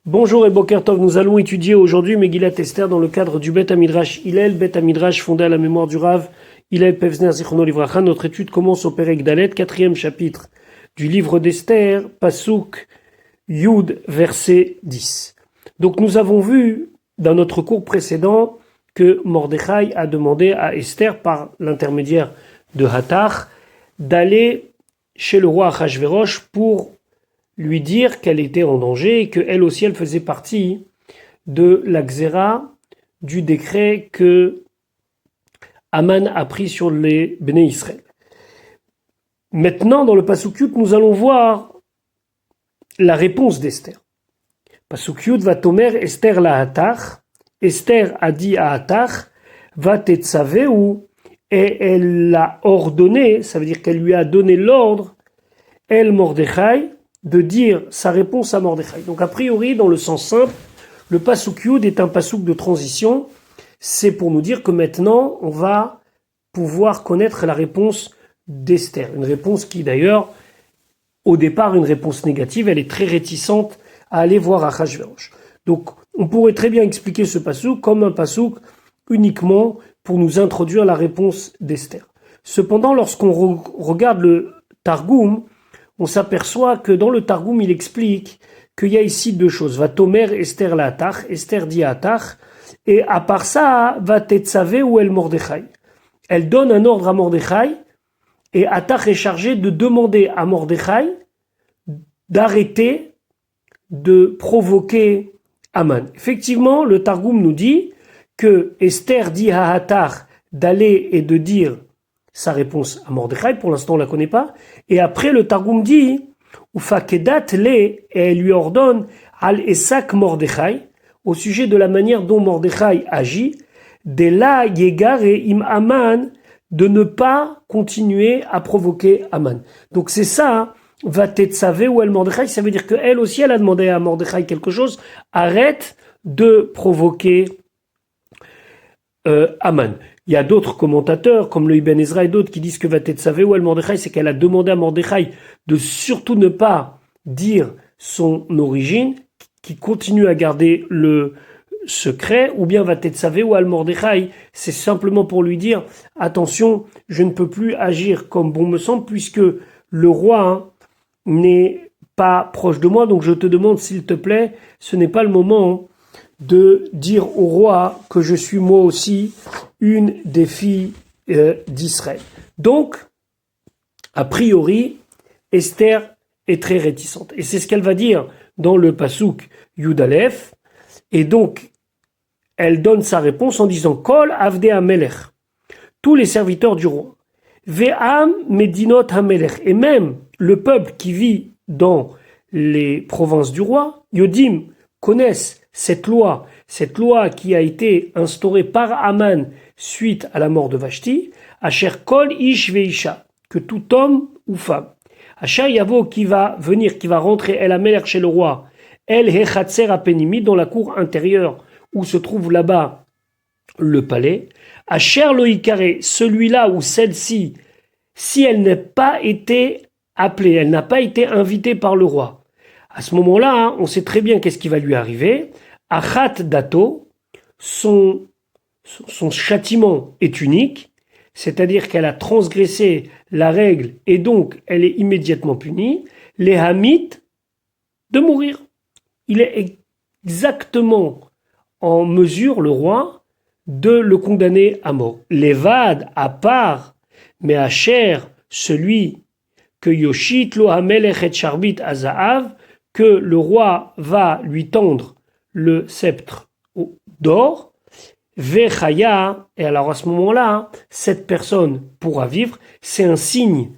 Bonjour et Boker Tov, nous allons étudier aujourd'hui Megillat Esther dans le cadre du Bet Hamidrash Hillel, Bet Hamidrash fondé à la mémoire du Rav Hillel Pevzner Zichrono Livracha. Notre étude commence au Perek Dalet, 4e chapitre du livre d'Esther, Pasuk Yud, verset 10. Donc nous avons vu dans notre cours précédent que Mordechai a demandé à Esther, par l'intermédiaire de Hathach, d'aller chez le roi Achashverosh pour lui dire qu'elle était en danger et qu'elle aussi, elle faisait partie de la xéra, du décret que Aman a pris sur les Béné Israël. Maintenant, dans le Pasuk Yud, nous allons voir la réponse d'Esther. Pasuk Yud va tomer Esther la Hathach. Esther a dit à Hathach, va tetzaveu, et elle l'a ordonné, ça veut dire qu'elle lui a donné l'ordre, El Mordechai, de dire sa réponse à Mordechai. Donc a priori, dans le sens simple, le Pasuk Yud est un Pasuk de transition. C'est pour nous dire que maintenant, on va pouvoir connaître la réponse d'Esther. Une réponse qui d'ailleurs, au départ, une réponse négative, elle est très réticente à aller voir Achashverosh. Donc on pourrait très bien expliquer ce Pasuk comme un Pasuk uniquement pour nous introduire la réponse d'Esther. Cependant, lorsqu'on regarde le Targum, on s'aperçoit que dans le Targum, il explique qu'il y a ici deux choses. Va tomer Esther la Hathach, Esther dit à Hathach, et à part ça, va tetzaveh ou el Mordechai. Elle donne un ordre à Mordechai, et Hathach est chargé de demander à Mordechai d'arrêter de provoquer Aman. Effectivement, le Targum nous dit que Esther dit à Hathach d'aller et de dire sa réponse à Mordechai, pour l'instant on ne la connaît pas, et après le Targum dit Ufakedat le, et elle lui ordonne al esak Mordechai, au sujet de la manière dont Mordechai agit, de la yegare im Aman, de ne pas continuer à provoquer Aman. Donc c'est ça, va tetzaveh ou el Mordechai, ça veut dire qu'elle aussi elle a demandé à Mordechai quelque chose, arrête de provoquer Aman. Il y a d'autres commentateurs, comme le Ibn Ezra et d'autres, qui disent que va tetzaveh ou el Mordechai, c'est qu'elle a demandé à Mordechai de surtout ne pas dire son origine, qui continue à garder le secret, ou bien va tetzaveh ou el Mordechai, c'est simplement pour lui dire, attention, je ne peux plus agir comme bon me semble, puisque le roi n'est pas proche de moi, donc je te demande, s'il te plaît, ce n'est pas le moment de dire au roi que je suis moi aussi une des filles d'Israël. Donc, a priori, Esther est très réticente. Et c'est ce qu'elle va dire dans le Pasuk Yud Aleph. Et donc, elle donne sa réponse en disant Kol Avdei HaMelech, tous les serviteurs du roi. Ve'am Medinot HaMelech, et même le peuple qui vit dans les provinces du roi, Yodim, connaissent cette loi qui a été instaurée par Aman suite à la mort de Vashti, Asher Kol Ish Veisha, que tout homme ou femme, Asher Yavo, qui va venir, qui va rentrer El HaMelech chez le roi, El Hechatzer Apenimi, dans la cour intérieure où se trouve là-bas le palais, Asher Loïkare, celui-là ou celle-ci, si elle n'a pas été appelée, elle n'a pas été invitée par le roi, à ce moment-là, on sait très bien qu'est-ce qui va lui arriver. Achat dato, son châtiment est unique, c'est-à-dire qu'elle a transgressé la règle et donc elle est immédiatement punie. Les hamit, de mourir. Il est exactement en mesure, le roi, de le condamner à mort. Levad, à part, mais Asher, celui que Yoshit lo hamelech et charbit azahav, que le roi va lui tendre le sceptre d'or, Vechaya, et alors à ce moment-là, cette personne pourra vivre, c'est un signe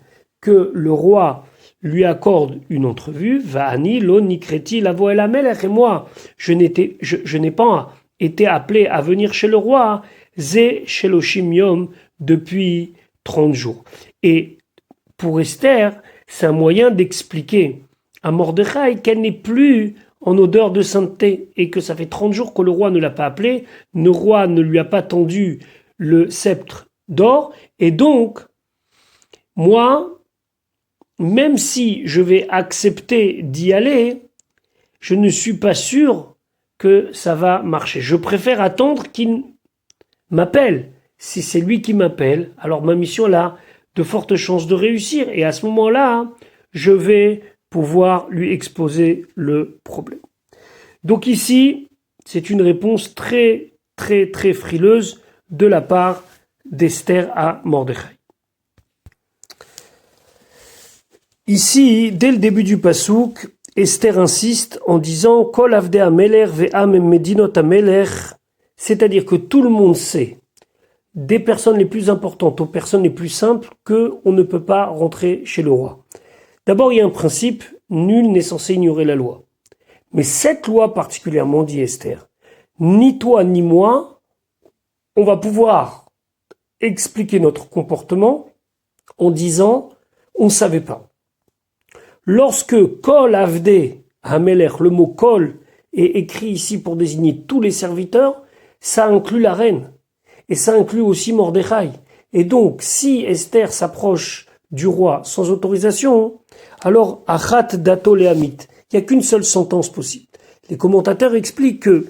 que le roi lui accorde une entrevue, Va'ani lo nikreti lavo el hamelech, et moi, je n'ai pas été appelé à venir chez le roi, Ze sheloshim yom, depuis 30 jours. Et pour Esther, c'est un moyen d'expliquer à Mordechai qu'elle n'est plus en odeur de sainteté et que ça fait 30 jours que le roi ne l'a pas appelé, le roi ne lui a pas tendu le sceptre d'or, et donc, moi, même si je vais accepter d'y aller, je ne suis pas sûr que ça va marcher. Je préfère attendre qu'il m'appelle. Si c'est lui qui m'appelle, alors ma mission là, de fortes chances de réussir. Et à ce moment-là, je vais pouvoir lui exposer le problème. Donc ici, c'est une réponse très, très, très frileuse de la part d'Esther à Mordechai. Ici, dès le début du pasouk, Esther insiste en disant Kol avdei hamelech ve'am medinot hamelech, c'est-à-dire que tout le monde sait, des personnes les plus importantes aux personnes les plus simples, qu'on ne peut pas rentrer chez le roi. D'abord, il y a un principe, nul n'est censé ignorer la loi. Mais cette loi particulièrement, dit Esther, ni toi ni moi, on va pouvoir expliquer notre comportement en disant on ne savait pas. Lorsque Kol Avdei Hamelech, le mot Kol est écrit ici pour désigner tous les serviteurs, ça inclut la reine et ça inclut aussi Mordechai. Et donc, si Esther s'approche du roi sans autorisation, alors Achat Dato Lehamit, il n'y a qu'une seule sentence possible. Les commentateurs expliquent que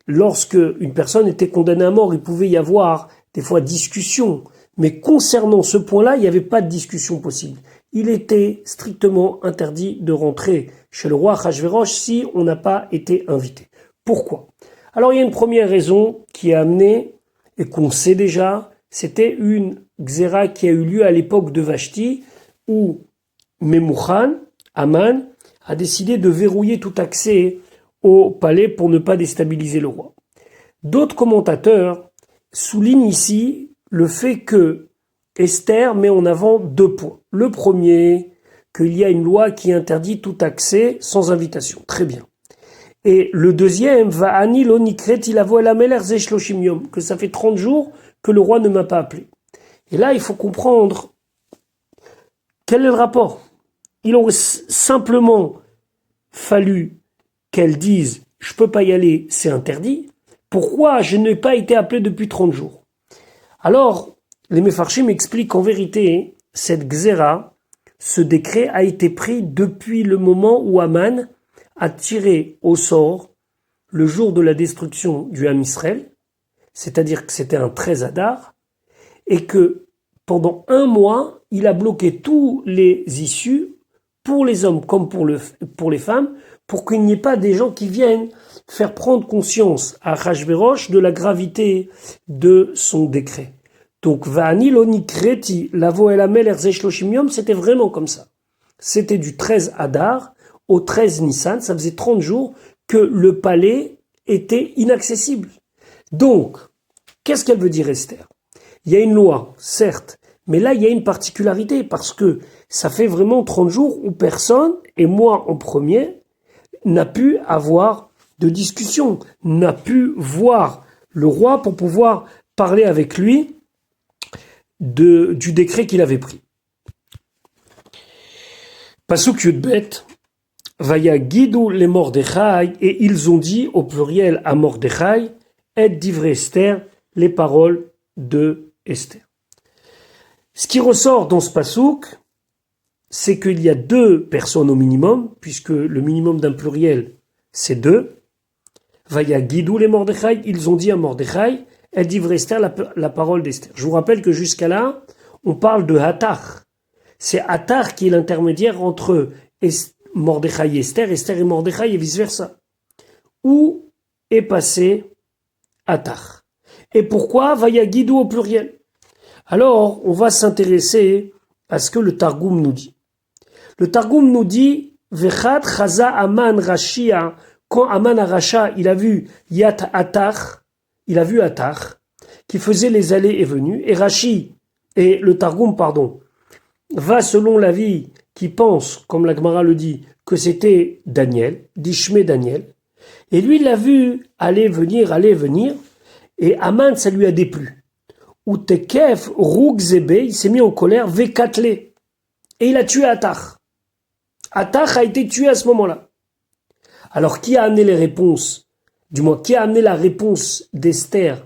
lorsque une personne était condamnée à mort, il pouvait y avoir des fois discussion, mais concernant ce point-là, il n'y avait pas de discussion possible. Il était strictement interdit de rentrer chez le roi Achashverosh si on n'a pas été invité. Pourquoi ? Alors il y a une première raison qui a amené, et qu'on sait déjà, c'était une xéra qui a eu lieu à l'époque de Vashti, où Memouchan, Aman, a décidé de verrouiller tout accès au palais pour ne pas déstabiliser le roi. D'autres commentateurs soulignent ici le fait que Esther met en avant deux points. Le premier, qu'il y a une loi qui interdit tout accès sans invitation. Très bien. Et le deuxième, Va'ani lo nikret ilavo el hamelech ze shloshim yom, que ça fait 30 jours que le roi ne m'a pas appelé. Et là, il faut comprendre quel est le rapport. Il aurait simplement fallu qu'elle dise « je peux pas y aller, c'est interdit ». Pourquoi je n'ai pas été appelé depuis 30 jours? Alors, les Mefarshim expliquent qu'en vérité, cette xéra, ce décret a été pris depuis le moment où Aman a tiré au sort le jour de la destruction du Ham Israël, c'est-à-dire que c'était un 13 Adar, et que pendant 1 mois, il a bloqué tous les issues, pour les hommes comme pour les femmes, pour qu'il n'y ait pas des gens qui viennent faire prendre conscience à Achashverosh de la gravité de son décret. Donc, Va'ani lo nikreti lavo el hamelech ze shloshim yom, c'était vraiment comme ça. C'était du 13 Adar au 13 Nissan, ça faisait 30 jours que le palais était inaccessible. Donc, qu'est-ce qu'elle veut dire Esther? Il y a une loi, certes, mais là il y a une particularité parce que ça fait vraiment 30 jours où personne, et moi en premier, n'a pu avoir de discussion, n'a pu voir le roi pour pouvoir parler avec lui du décret qu'il avait pris. Pasuk Yudbet, Vaya Gidou les Mordechai, et ils ont dit au pluriel à Mordechai, et divrei Esther, les paroles de Esther. Ce qui ressort dans ce pasuk, c'est qu'il y a 2 personnes au minimum, puisque le minimum d'un pluriel, c'est 2. Vaya Gidou les Mordechai, ils ont dit à Mordechai, et divrei Esther, la parole d'Esther. Je vous rappelle que jusqu'à là, on parle de Hatar. C'est Hatar qui est l'intermédiaire entre Mordechai et Esther et Mordechai et vice-versa. Où est passé Hatar? Et pourquoi Vaya Gidou au pluriel? Alors, on va s'intéresser à ce que le Targum nous dit. Le Targum nous dit Vechat Chaza Aman Rashia, quand Aman Arasha, il a vu Yat Hatar, il a vu Hatar, qui faisait les allées et venues, et Rashi, et le Targum, va selon l'avis qui pense, comme la Gemara le dit, que c'était Daniel, d'Ishmé Daniel, et lui il l'a vu aller, venir, et Aman ça lui a déplu. Ou Tekef, Roug Zebe, il s'est mis en colère, Vekatle, et il a tué Hatar. Hatar a été tué à ce moment-là. Alors qui a amené les réponses, du moins qui a amené la réponse d'Esther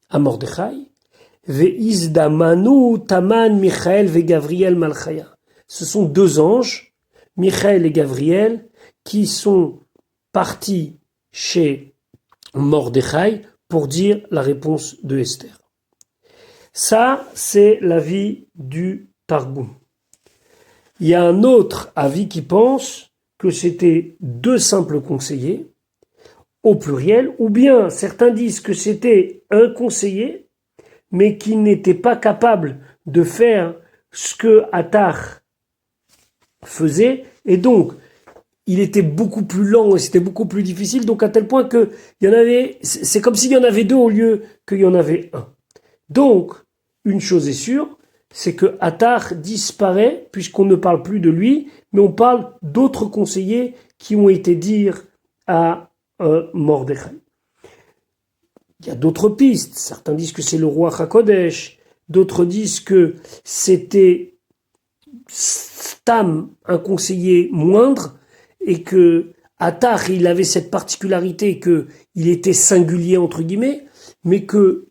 à Mordechai? Ve'izdamanu Taman Michael ve Gavriel Malchaya. Ce sont 2 anges, Michael et Gavriel, qui sont parti chez Mordechai pour dire la réponse de Esther. Ça, c'est l'avis du Targum. Il y a un autre avis qui pense que c'était deux simples conseillers, au pluriel, ou bien certains disent que c'était un conseiller, mais qui n'était pas capable de faire ce que Attar faisait, et donc il était beaucoup plus lent et c'était beaucoup plus difficile, donc à tel point que il y en avait, c'est comme s'il y en avait deux au lieu qu'il y en avait un. Donc, une chose est sûre, c'est que Attar disparaît puisqu'on ne parle plus de lui, mais on parle d'autres conseillers qui ont été dire à Mordechai. Il y a d'autres pistes. Certains disent que c'est le roi Hakodesh, d'autres disent que c'était Stam, un conseiller moindre, et que Attar, il avait cette particularité qu'il était singulier entre guillemets, mais que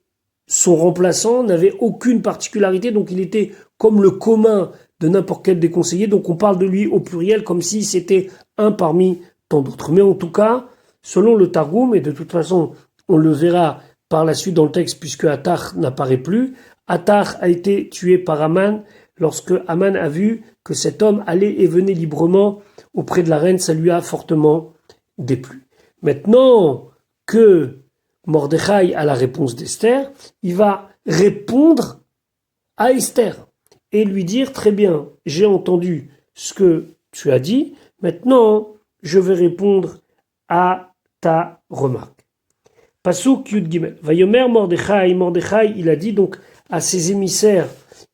son remplaçant n'avait aucune particularité, donc il était comme le commun de n'importe quel des conseillers, donc on parle de lui au pluriel comme si c'était un parmi tant d'autres. Mais en tout cas, selon le Targum, et de toute façon on le verra par la suite dans le texte puisque Attar n'apparaît plus, Attar a été tué par Aman lorsque Aman a vu que cet homme allait et venait librement auprès de la reine, ça lui a fortement déplu. Maintenant que Mordechai a la réponse d'Esther, il va répondre à Esther et lui dire très bien, j'ai entendu ce que tu as dit, maintenant je vais répondre à ta remarque. Pasuk Yud Gimel. Vayomer Mordechai, Mordechai, il a dit donc à ses émissaires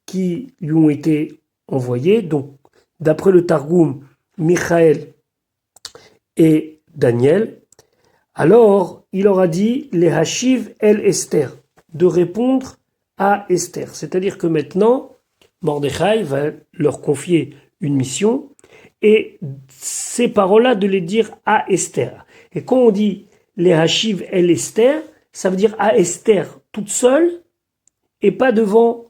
qui lui ont été envoyés, donc d'après le Targum, Michaël et Daniel, alors il leur a dit les Hashiv el Esther, de répondre à Esther. C'est-à-dire que maintenant, Mordechai va leur confier une mission et ces paroles-là de les dire à Esther. Et quand on dit les Hashiv el Esther, ça veut dire à Esther toute seule et pas devant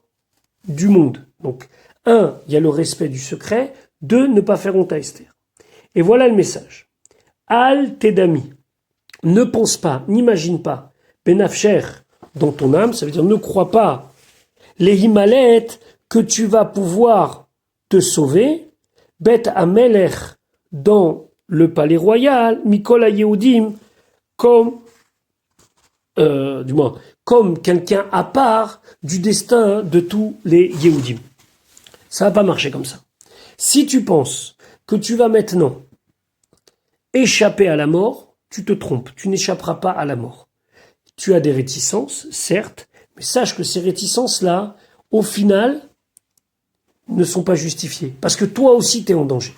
du monde. Donc, un, il y a le respect du secret, deux, ne pas faire honte à Esther. Et voilà le message. Al Tedami, ne pense pas, n'imagine pas, Benafcher, dans ton âme, ça veut dire ne crois pas, les Himalais, que tu vas pouvoir te sauver, Bet Amelech, dans le palais royal, Mikol Yehudim, comme quelqu'un à part du destin de tous les Yehudim. Ça va pas marcher comme ça. Si tu penses que tu vas maintenant échapper à la mort, tu te trompes, tu n'échapperas pas à la mort. Tu as des réticences, certes, mais sache que ces réticences-là, au final, ne sont pas justifiées, parce que toi aussi tu es en danger.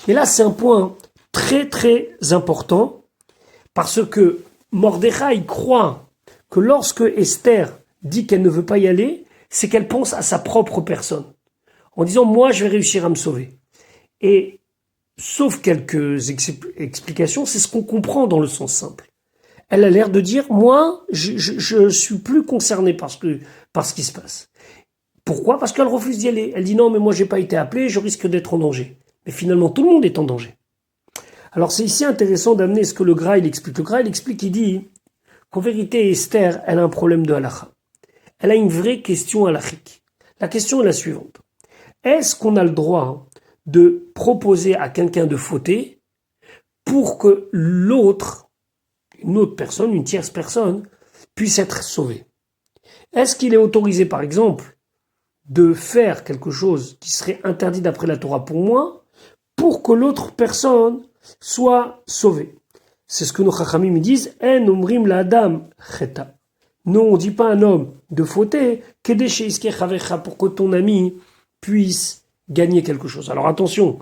Et là, c'est un point très très important, parce que Mordechai croit que lorsque Esther dit qu'elle ne veut pas y aller, c'est qu'elle pense à sa propre personne, en disant « moi, je vais réussir à me sauver ». Et sauf quelques explications, c'est ce qu'on comprend dans le sens simple. Elle a l'air de dire « moi, je suis plus concernée par ce qui se passe ». Pourquoi ? Parce qu'elle refuse d'y aller. Elle dit « non, mais moi, j'ai pas été appelée, je risque d'être en danger ». Mais finalement, tout le monde est en danger. Alors, c'est ici intéressant d'amener ce que le Gra, il explique. Le Gra, il explique, il dit qu'en vérité, Esther, elle a un problème de halakha. Elle a une vraie question halachique. La question est la suivante. Est-ce qu'on a le droit de proposer à quelqu'un de fauter pour que l'autre, une autre personne, une tierce personne, puisse être sauvée? Est-ce qu'il est autorisé, par exemple, de faire quelque chose qui serait interdit d'après la Torah pour moi, pour que l'autre personne soit sauvée? C'est ce que nos chachamim disent, « En umrim la adam cheta ». Nous, on ne dit pas à un homme de fauter, « Kedesh iske chavecha » pour que ton ami puisse gagner quelque chose. Alors attention,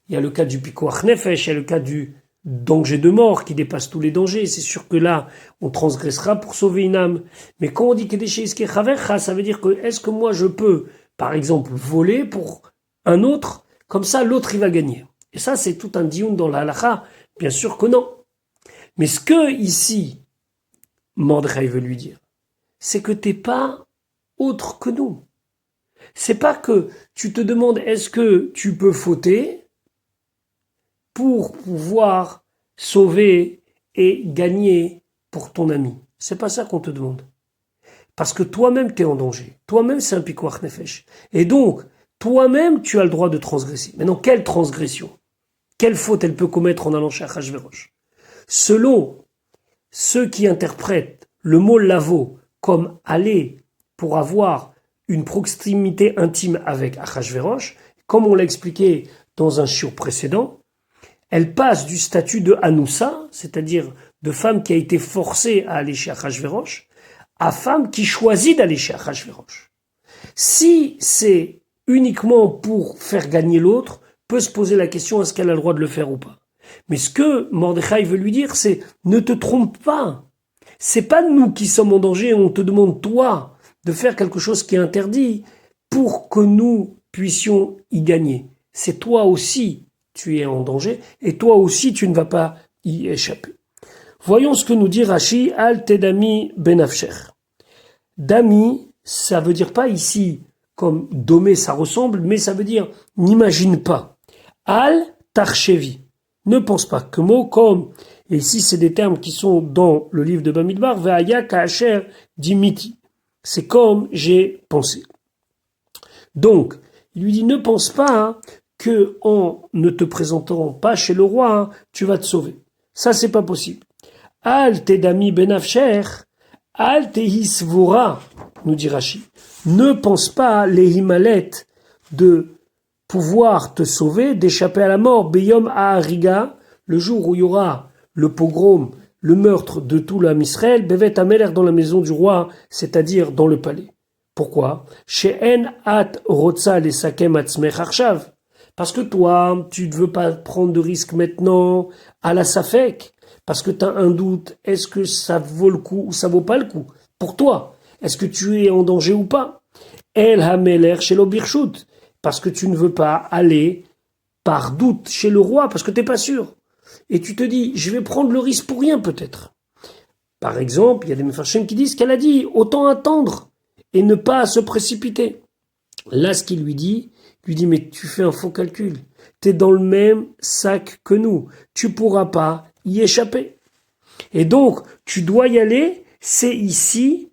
il y a le cas du pikuach nefesh, il y a le cas du danger de mort qui dépasse tous les dangers. C'est sûr que là, on transgressera pour sauver une âme. Mais quand on dit Kedesh iske chavecha, ça veut dire que est-ce que moi je peux, par exemple, voler pour un autre, comme ça l'autre il va gagner. Et ça, c'est tout un dioun dans la halakha. Bien sûr que non. Mais ce que ici, Mordechai veut lui dire, c'est que t'es pas autre que nous. C'est pas que tu te demandes est-ce que tu peux fauter pour pouvoir sauver et gagner pour ton ami. C'est pas ça qu'on te demande. Parce que toi-même, tu es en danger. Toi-même, c'est un pikuach nefesh. Et donc, toi-même, tu as le droit de transgresser. Maintenant, quelle transgression? Quelle faute elle peut commettre en allant chez Achashverosh? Selon ceux qui interprètent le mot lavo comme aller pour avoir une proximité intime avec Achashverosh, comme on l'a expliqué dans un shiur précédent, elle passe du statut de Anoussa, c'est-à-dire de femme qui a été forcée à aller chez Achashverosh, à femme qui choisit d'aller chez Achashverosh. Si c'est uniquement pour faire gagner l'autre, peut se poser la question est-ce qu'elle a le droit de le faire ou pas. Mais ce que Mordechai veut lui dire, c'est ne te trompe pas. C'est pas nous qui sommes en danger, on te demande toi de faire quelque chose qui est interdit pour que nous puissions y gagner. C'est toi aussi tu es en danger et toi aussi tu ne vas pas y échapper. Voyons ce que nous dit Rashi al tedami benafsher. Dami, ça veut dire pas ici comme domé ça ressemble, mais ça veut dire n'imagine pas. Al tarchevi. Ne pense pas que mot comme, et ici c'est des termes qui sont dans le livre de Bamidbar, ve'aya ka'asher dimiti. C'est comme j'ai pensé. Donc, il lui dit ne pense pas que en ne te présentant pas chez le roi, tu vas te sauver. Ça c'est pas possible. Al tedami benafsher, al tehisvura, nous dit Rashi. Ne pense pas les himalet de pouvoir te sauver, d'échapper à la mort, Beyom Ahariga, le jour où il y aura le pogrom, le meurtre de tout l'âme Israël, Bevet Ameler dans la maison du roi, c'est-à-dire dans le palais. Pourquoi? She'en at rotza les sakem atzmech arshav. Parce que toi, tu ne veux pas prendre de risque maintenant à la safek, parce que tu as un doute, est-ce que ça vaut le coup ou ça vaut pas le coup? Pour toi, est-ce que tu es en danger ou pas? El hameler shelo birshut. Parce que tu ne veux pas aller par doute chez le roi, parce que tu n'es pas sûr. Et tu te dis, je vais prendre le risque pour rien peut-être. Par exemple, il y a des mefarshim qui disent qu'elle a dit, autant attendre et ne pas se précipiter. Là, ce qu'il lui dit, mais tu fais un faux calcul. Tu es dans le même sac que nous. Tu pourras pas y échapper. Et donc, tu dois y aller, c'est ici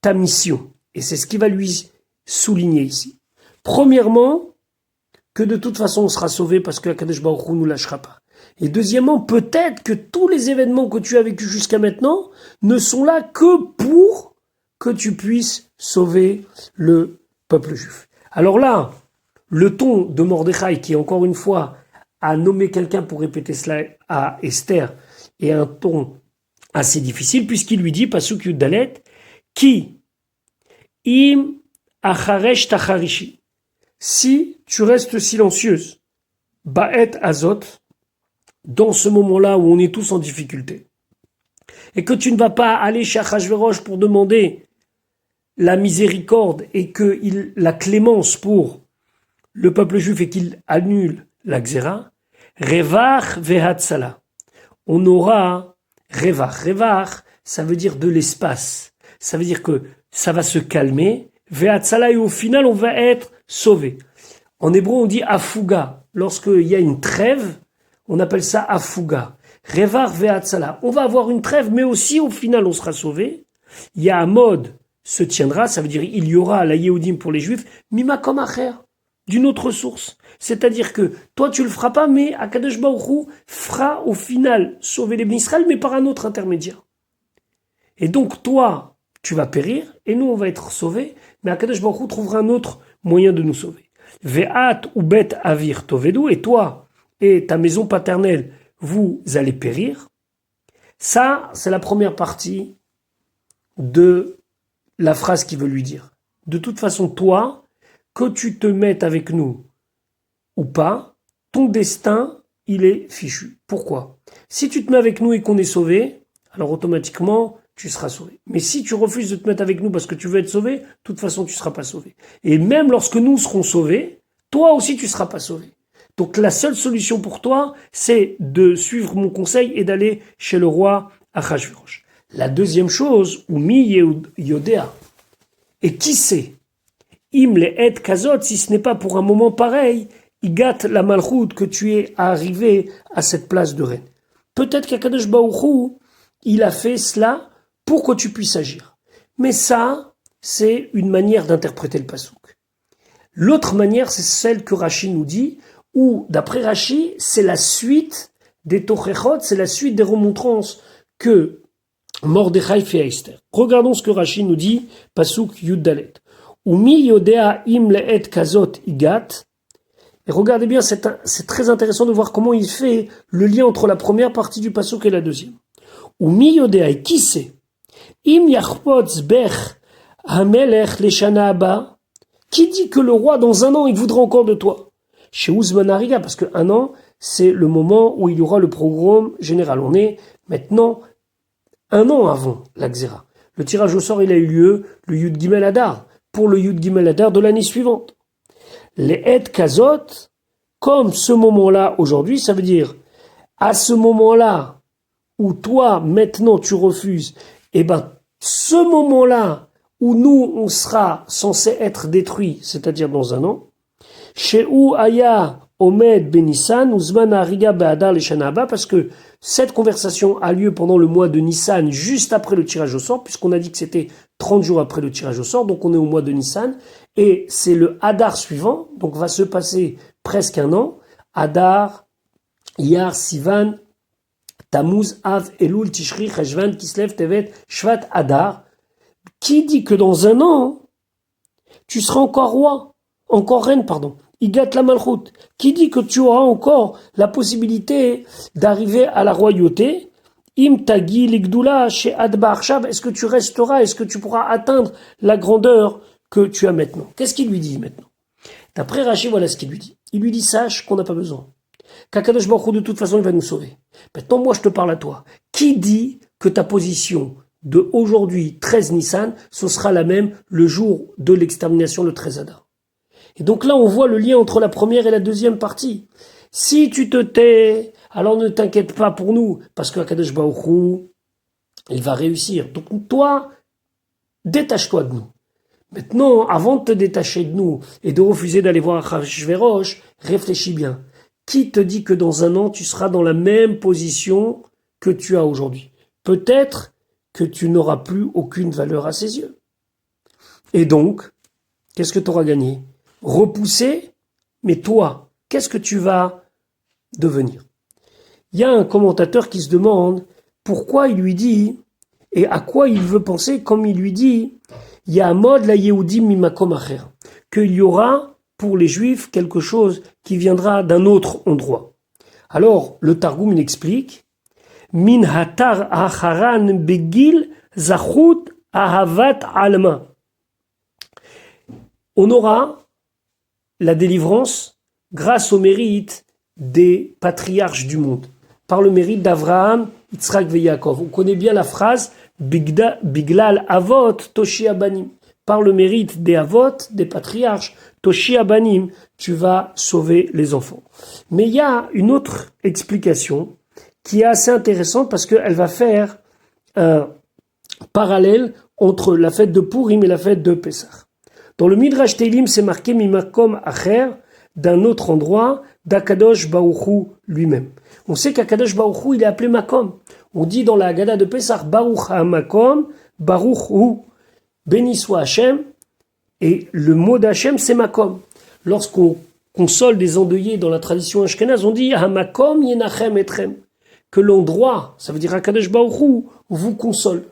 ta mission. Et c'est ce qui va lui souligner ici. Premièrement, que de toute façon on sera sauvé parce que Akadosh Baruch Hu nous lâchera pas. Et deuxièmement, peut-être que tous les événements que tu as vécus jusqu'à maintenant ne sont là que pour que tu puisses sauver le peuple juif. Alors là, le ton de Mordechai, qui encore une fois a nommé quelqu'un pour répéter cela à Esther, est un ton assez difficile puisqu'il lui dit, Pasuk Yud Dalet, qui im acharesh tacharishi. Si tu restes silencieuse, Ba'et Azot, dans ce moment-là où on est tous en difficulté, et que tu ne vas pas aller chez Achashverosh pour demander la miséricorde et la clémence pour le peuple juif et qu'il annule la Xéra, Revach vehatzala. On aura Revach. Revach, ça veut dire de l'espace. Ça veut dire que ça va se calmer. Vehatzala, et au final, on va être sauvé. En hébreu, on dit afuga. Lorsqu'il y a une trêve, on appelle ça afuga. Revar ve'atzala. On va avoir une trêve, mais aussi au final, on sera sauvé. Il y a un mode se tiendra, ça veut dire il y aura la Yehudim pour les Juifs, mima comme acher, d'une autre source. C'est-à-dire que toi, tu le feras pas, mais Akadosh Baruch Hu fera au final sauver les Bnei Israël, mais par un autre intermédiaire. Et donc, toi, tu vas périr, et nous, on va être sauvés, mais Akadosh Baruch Hu trouvera un autre moyen de nous sauver. Ve'at ou bet avir tovedu, et toi et ta maison paternelle, vous allez périr. Ça, c'est la première partie de la phrase qu'il veut lui dire. De toute façon, toi, que tu te mettes avec nous ou pas, ton destin, il est fichu. Pourquoi? Si tu te mets avec nous et qu'on est sauvé, alors automatiquement, tu seras sauvé. Mais si tu refuses de te mettre avec nous parce que tu veux être sauvé, de toute façon, tu ne seras pas sauvé. Et même lorsque nous serons sauvés, toi aussi, tu ne seras pas sauvé. Donc la seule solution pour toi, c'est de suivre mon conseil et d'aller chez le roi Achashverosh. La deuxième chose, ou mi yodea, et qui sait, im le et kazot, si ce n'est pas pour un moment pareil, igat la malchoute que tu es arrivé à cette place de reine. peut-être qu'Akadosh Baruch Hu, il a fait cela pour que tu puisses agir. Mais ça, c'est une manière d'interpréter le pasouk. L'autre manière, c'est celle que Rashi nous dit, où, d'après Rashi, c'est la suite des Tochechot, c'est la suite des remontrances que Mordechai fait à Esther. Regardons ce que Rashi nous dit, pasouk Yud Dalet. Umi yodea im le'et kazot igat. Et regardez bien, c'est très intéressant de voir comment il fait le lien entre la première partie du pasouk et la deuxième. Umi yodea, et qui sait? Im yachpotz bech hamelech leshana haba. Qui dit que le roi, dans un an, il voudra encore de toi? Chez Ouzman Hariga, parce qu'un an, c'est le moment où il y aura le programme général. On est maintenant un an avant la Xéra. Le tirage au sort, il a eu lieu le Yud Gimel Adar, pour le Yud Gimel Adar de l'année suivante. Les Et Kazot, comme ce moment-là aujourd'hui, ça veut dire, à ce moment-là, où toi, maintenant, tu refuses, eh ben, ce moment-là, où nous, on sera censé être détruits, c'est-à-dire dans un an, chez où Aya Omed Benissan, Ouzman Hariga Be'adar Leshana Haba, parce que cette conversation a lieu pendant le mois de Nissan, juste après le tirage au sort, puisqu'on a dit que c'était 30 jours après le tirage au sort, donc on est au mois de Nissan, et c'est le Hadar suivant, donc va se passer presque un an, Hadar, Iyar, Sivan, Tammuz, Av, Elul, Tishri, Cheshvan, Kislev, Tevet, Shvat, Hadar. Qui dit que dans un an, tu seras encore roi, encore reine, pardon. Igat la Malchut, qui dit que tu auras encore la possibilité d'arriver à la royauté. Im tagi ligdoula chez Adba Arshav, est-ce que tu resteras, est-ce que tu pourras atteindre la grandeur que tu as maintenant? Qu'est-ce qu'il lui dit maintenant? D'après Rashi, voilà ce qu'il lui dit. Il lui dit, sache qu'on n'a pas besoin. Qu'Akadosh Baruch Hu, de toute façon, il va nous sauver. Maintenant, moi, je te parle à toi. Qui dit que ta position de aujourd'hui, 13 Nissan, ce sera la même le jour de l'extermination, le 13 Adar? Et donc là, on voit le lien entre la première et la deuxième partie. Si tu te tais, alors ne t'inquiète pas pour nous, parce que Akadosh Baruch Hu, il va réussir. Donc toi, détache-toi de nous. Maintenant, avant de te détacher de nous et de refuser d'aller voir Achashverosh, réfléchis bien. Qui te dit que dans un an, tu seras dans la même position que tu as aujourd'hui? Peut-être que tu n'auras plus aucune valeur à ses yeux. Et donc, qu'est-ce que tu auras gagné? Repousser, mais toi, qu'est-ce que tu vas devenir? Il y a un commentateur qui se demande pourquoi il lui dit, et à quoi il veut penser, comme il lui dit, il y a un mode la Yehudim mimakom acher, qu'il y aura pour les Juifs quelque chose qui viendra d'un autre endroit. Alors, le Targum il explique, min hatar acharan begil zachut ahavat alma. On aura la délivrance grâce au mérite des patriarches du monde, par le mérite d'Avraham, Yitzhak et Yaakov. On connaît bien la phrase Biglal Avot Toshi Abanim. Par le mérite des Avot, des patriarches, Toshi Abanim, tu vas sauver les enfants. Mais il y a une autre explication qui est assez intéressante parce qu'elle va faire un parallèle entre la fête de Purim et la fête de Pessah. Dans le Midrash Teilim, c'est marqué Mimakom Acher, d'un autre endroit, d'Akadosh Baruch Hu lui-même. On sait qu'Akadosh Baruch Hu, il est appelé Makom. On dit dans la Haggadah de Pessah, Baruch HaMakom, Baruch Hu, béni soit Hachem, et le mot d'Hachem, c'est Makom. Lorsqu'on console des endeuillés dans la tradition ashkénaze, on dit HaMakom Yenachem Etchem, que l'endroit, ça veut dire Akadosh Baruch Hu, vous console.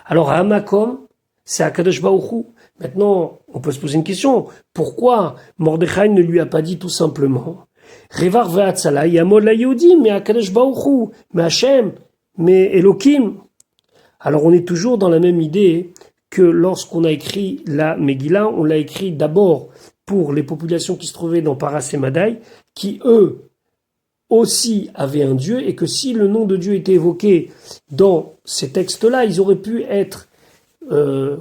Alors HaMakom, c'est Akadosh Baruch Hu. Maintenant, on peut se poser une question. Pourquoi Mordechai ne lui a pas dit tout simplement Revar ve'atzala yamod la Yehudim, mais Akadosh Baruch Hu, mais Hachem, mais Elohim. Alors on est toujours dans la même idée que lorsqu'on a écrit la Megillah, on l'a écrit d'abord pour les populations qui se trouvaient dans Paras et Madaï, qui eux aussi avaient un Dieu, et que si le nom de Dieu était évoqué dans ces textes-là, ils auraient pu être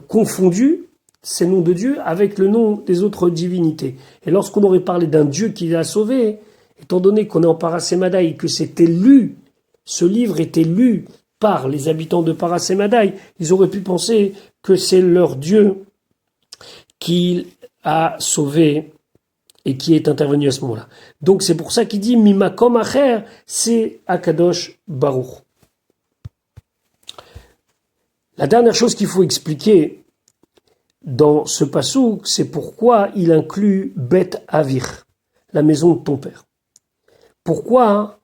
confondus, ces noms de Dieu, avec le nom des autres divinités. Et lorsqu'on aurait parlé d'un Dieu qui l'a sauvé, étant donné qu'on est en Paras et Madaï et que c'était lu, ce livre était lu par les habitants de Paras et Madaï, ils auraient pu penser que c'est leur Dieu qui a sauvé et qui est intervenu à ce moment-là. Donc c'est pour ça qu'il dit Mimakom Acher, c'est Akadosh Baruch. La dernière chose qu'il faut expliquer dans ce passouk, c'est pourquoi il inclut Bet Avir, la maison de ton père. Pourquoi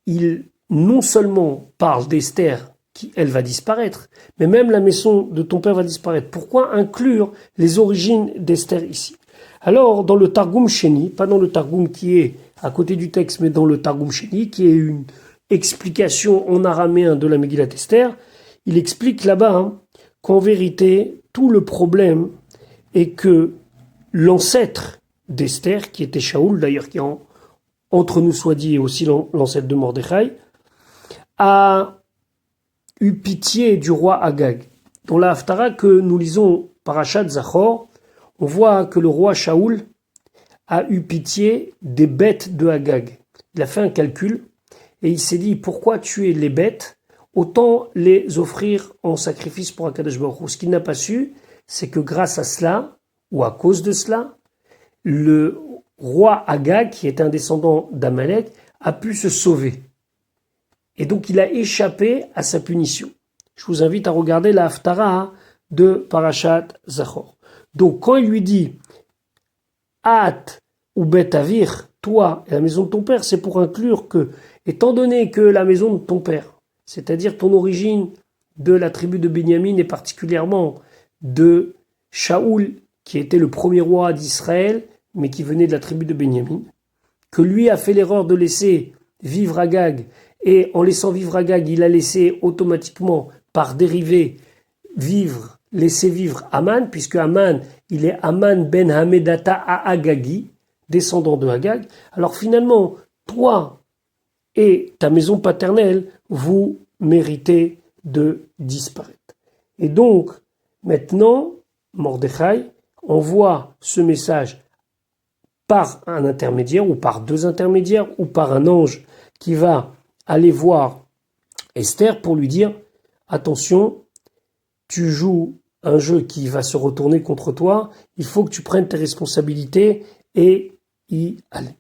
il non seulement parle d'Esther, qui elle va disparaître, mais même la maison de ton père va disparaître. Pourquoi inclure les origines d'Esther ici? Alors, dans le Targum Sheni, pas dans le Targum qui est à côté du texte, mais dans le Targum Sheni, qui est une explication en araméen de la Megillat Esther, il explique là-bas qu'en vérité, tout le problème est que l'ancêtre d'Esther, qui était Shaoul, d'ailleurs qui entre nous soit dit, et aussi l'ancêtre de Mordechai, a eu pitié du roi Agag. Dans la Haftara que nous lisons Parashat Zachor, on voit que le roi Shaoul a eu pitié des bêtes de Agag. Il a fait un calcul et il s'est dit pourquoi tuer les bêtes, autant les offrir en sacrifice pour Akadosh Baruch Hu. Ce qu'il n'a pas su, c'est que grâce à cela, ou à cause de cela, le roi Agag, qui est un descendant d'Amalek, a pu se sauver. Et donc il a échappé à sa punition. Je vous invite à regarder la Haftara de Parashat Zachor. Donc quand il lui dit At ou Bet Avir, toi et la maison de ton père, c'est pour inclure que, étant donné que la maison de ton père, c'est-à-dire ton origine de la tribu de Benyamin et particulièrement de Shaoul, qui était le premier roi d'Israël, mais qui venait de la tribu de Benyamin, que lui a fait l'erreur de laisser vivre Agag, et en laissant vivre Agag, il a laissé automatiquement, par dérivé, laisser vivre Aman, puisque Aman, il est Aman ben Hamedata à Agagi, descendant de Agag. Alors finalement, toi et ta maison paternelle, vous méritez de disparaître. Et donc, maintenant, Mordechai envoie ce message par un intermédiaire, ou par deux intermédiaires, ou par un ange qui va aller voir Esther pour lui dire « Attention, tu joues un jeu qui va se retourner contre toi, il faut que tu prennes tes responsabilités et y aller. »